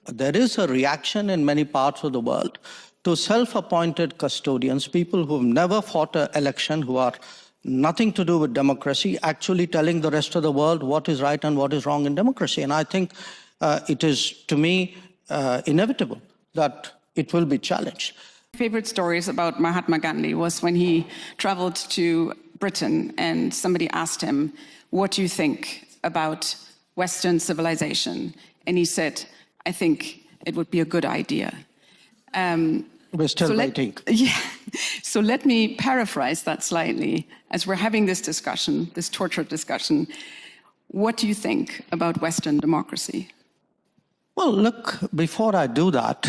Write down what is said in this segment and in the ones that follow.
there is a reaction in many parts of the world to self-appointed custodians, people who've never fought an election, who are nothing to do with democracy, actually telling the rest of the world what is right and what is wrong in democracy. And I think it is, to me, inevitable that it will be challenged. Favorite stories about Mahatma Gandhi was when he traveled to Britain and somebody asked him, what do you think about Western civilization? And he said, I think it would be a good idea. We're still waiting. Yeah. So let me paraphrase that slightly. As we're having this discussion, this tortured discussion, what do you think about Western democracy? Well, look, before I do that,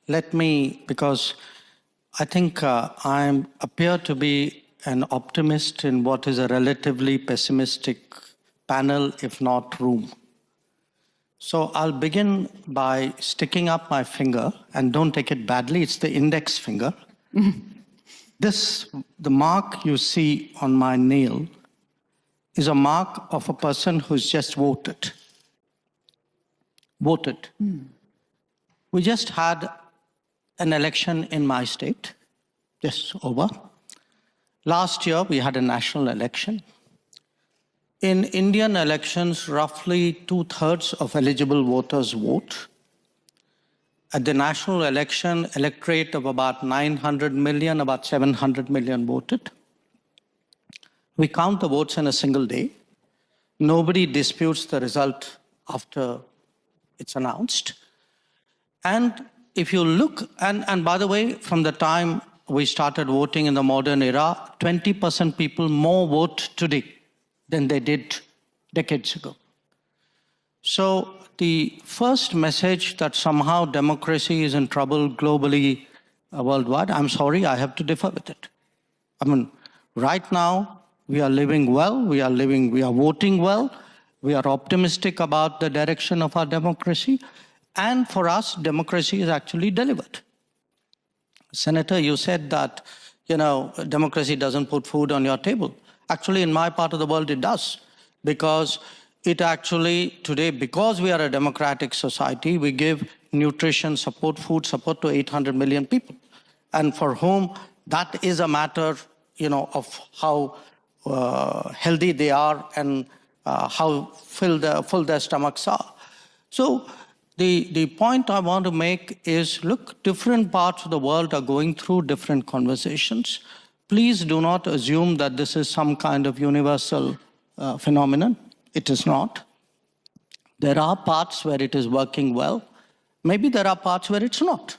let me, because I think I appear to be an optimist in what is a relatively pessimistic panel, if not room. So I'll begin by sticking up my finger, and don't take it badly, it's the index finger. The mark you see on my nail is a mark of a person who's just voted. We just had an election in my state, just over. Last year, we had a national election. In Indian elections, roughly 2/3 of eligible voters vote. At the national election, electorate of about 900 million, about 700 million voted. We count the votes in a single day. Nobody disputes the result after it's announced. And if you look, and by the way, from the time we started voting in the modern era, 20% people more vote today than they did decades ago. So the first message that somehow democracy is in trouble globally, worldwide, I'm sorry, I have to differ with it. I mean, right now, we are living well, we are voting well, we are optimistic about the direction of our democracy, and for us, democracy is actually delivered. Senator, you said that, democracy doesn't put food on your table. Actually, in my part of the world, it does. Because it actually, today, because we are a democratic society, we give nutrition support, food support to 800 million people. And for whom that is a matter, of how healthy they are and how full their stomachs are. So the point I want to make is, look, different parts of the world are going through different conversations. Please do not assume that this is some kind of universal phenomenon. It is not. There are parts where it is working well. Maybe there are parts where it's not.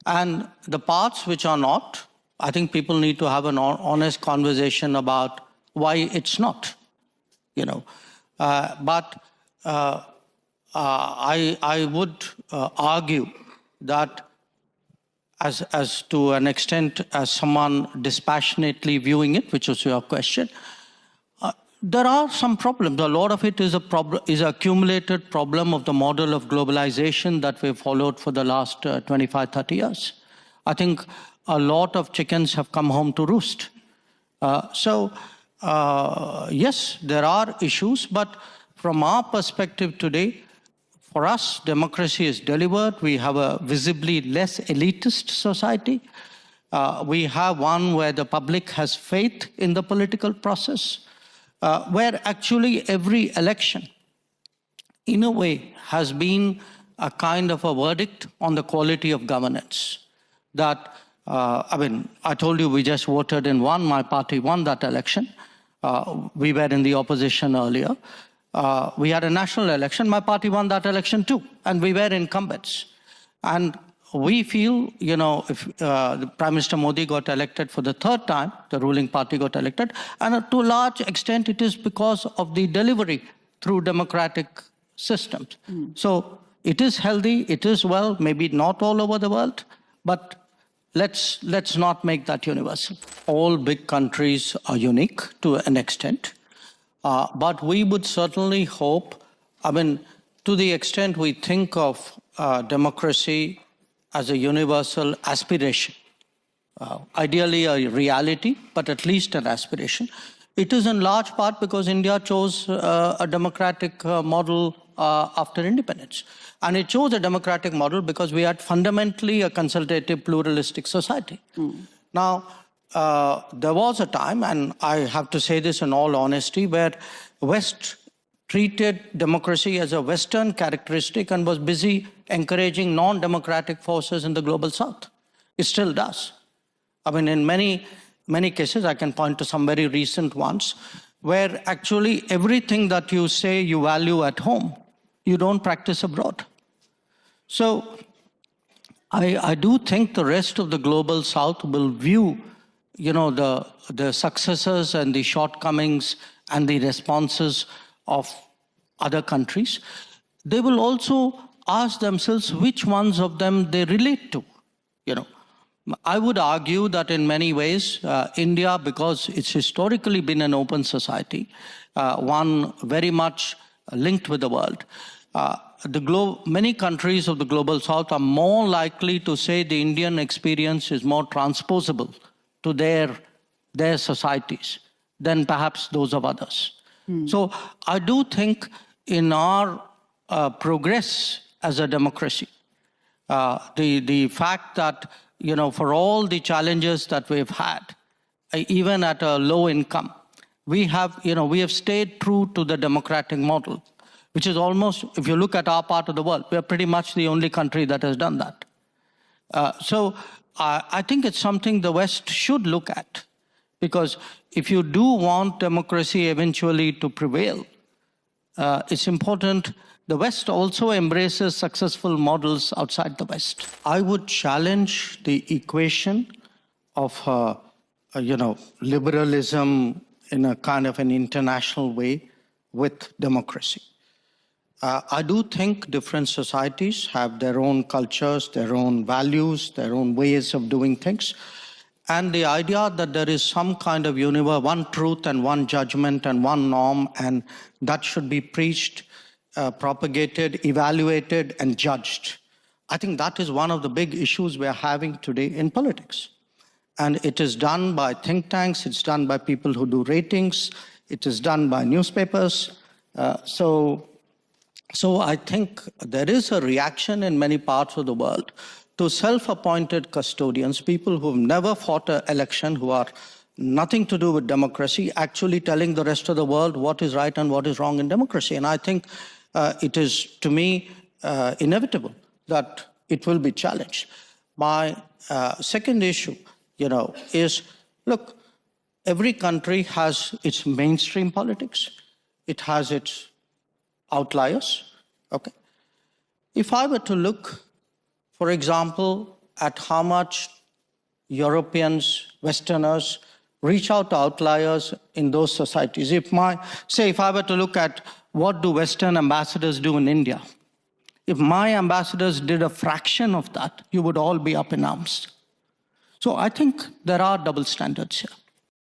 And the parts which are not, I think people need to have an honest conversation about why it's not. I would argue that as to an extent as someone dispassionately viewing it, which was your question, there are some problems. A lot of it is an accumulated problem of the model of globalization that we've followed for the last 25, 30 years. I think a lot of chickens have come home to roost. Yes, there are issues, but from our perspective today, for us, democracy is delivered. We have a visibly less elitist society. We have one where the public has faith in the political process, where actually every election, in a way, has been a kind of a verdict on the quality of governance. That, I told you we just voted in one, my party won that election. We were in the opposition earlier. We had a national election, my party won that election too, and we were incumbents. And we feel, if Prime Minister Modi got elected for the third time, the ruling party got elected, and to a large extent it is because of the delivery through democratic systems. So it is healthy, it is well, maybe not all over the world, but let's not make that universal. All big countries are unique to an extent. But we would certainly hope, to the extent we think of democracy as a universal aspiration, ideally a reality, but at least an aspiration. It is in large part because India chose a democratic model after independence. And it chose a democratic model because we had fundamentally a consultative, pluralistic society. Now, there was a time, and I have to say this in all honesty, where West treated democracy as a Western characteristic and was busy encouraging non-democratic forces in the global South. It still does. I mean, in many cases, I can point to some very recent ones, where actually everything that you say you value at home, you don't practice abroad. So I do think the rest of the global South will view, the successes and the shortcomings and the responses of other countries. They will also ask themselves which ones of them they relate to, I would argue that in many ways, India, because it's historically been an open society, one very much linked with the world, many countries of the global South are more likely to say the Indian experience is more transposable to their societies than perhaps those of others. So I do think in our progress as a democracy, the fact that for all the challenges that we've had, even at a low income, we have stayed true to the democratic model, which is almost, if you look at our part of the world, we're pretty much the only country that has done that. So I think it's something the West should look at, because if you do want democracy eventually to prevail, it's important the West also embraces successful models outside the West. I would challenge the equation of, liberalism in a kind of an international way with democracy. I do think different societies have their own cultures, their own values, their own ways of doing things. And the idea that there is some kind of one truth and one judgment and one norm, and that should be preached, propagated, evaluated, and judged. I think that is one of the big issues we're having today in politics. And it is done by think tanks, it's done by people who do ratings, it is done by newspapers. So I think there is a reaction in many parts of the world to self-appointed custodians, people who've never fought an election, who are nothing to do with democracy, actually telling the rest of the world what is right and what is wrong in democracy. And I think it is, to me, inevitable that it will be challenged. My second issue, is, look, every country has its mainstream politics. It has its outliers, okay? If I were to look, for example, at how much Europeans, Westerners, reach out to outliers in those societies. If I were to look at what do Western ambassadors do in India, if my ambassadors did a fraction of that, you would all be up in arms. So I think there are double standards here.